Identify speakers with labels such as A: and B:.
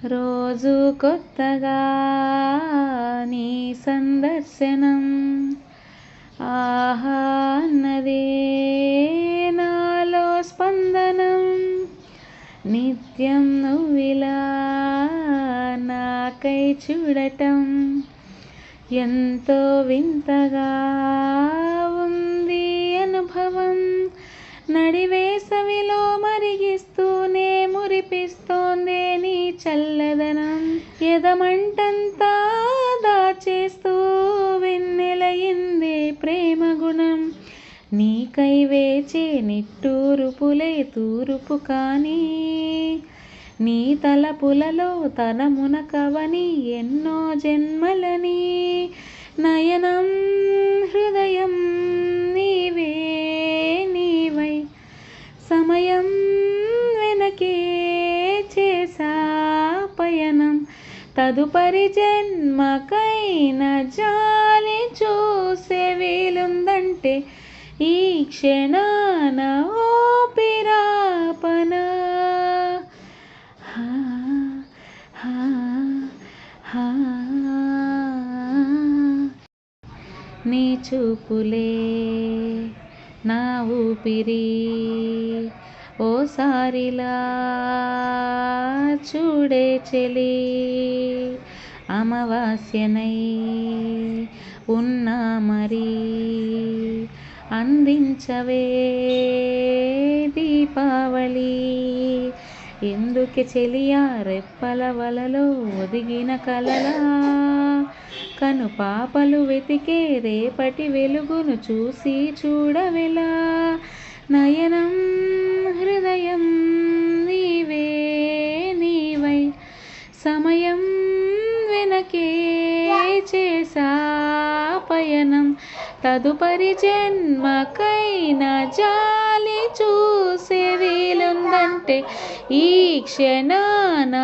A: రోజు కొత్తగా నీ సందర్శనం ఆహా అన్నదే నాలో స్పందనం నిత్యం నువ్విలా నాకై చూడటం ఎంతో వింతగా ఉంది అనుభవం నడివేసవిలో మరిగిస్తూనే మురిపిస్తోందే నీ చల్లదనం ఎదమంటంతా దాచేస్తూ వెన్నెలయిందే ప్రేమ గుణం నీకై వేచే నిట్టూరుపులే తూరుపు కానీ నీ తలపులలో తనమున కవని ఎన్నో జన్మలని నయనం హృదయం నీవే నీవై సమయం వెనకే చేసా పయనం తదుపరి జన్మకైన జాలి చూసే వీలుందంటే ఈ క్షణాన ఓపిరాపనా నీ చూపులే నా ఊపిరి ఓసారిలా చూడే చెలి అమావాస్యనై ఉన్నా మరి అందించవే దీపావళి ఎందుకే చెలియా రెప్పల వలలో ఒదిగిన కలలా కను పాపలు వెతికే రేపటి వెలుగును చూసి చూడవెలా నయనం హృదయం నీవే నీవై సమయం వెనకే చేసా పయనం తదుపరి జన్మకైన జాలి చూసే వీలుందంటే ఈ క్షణాన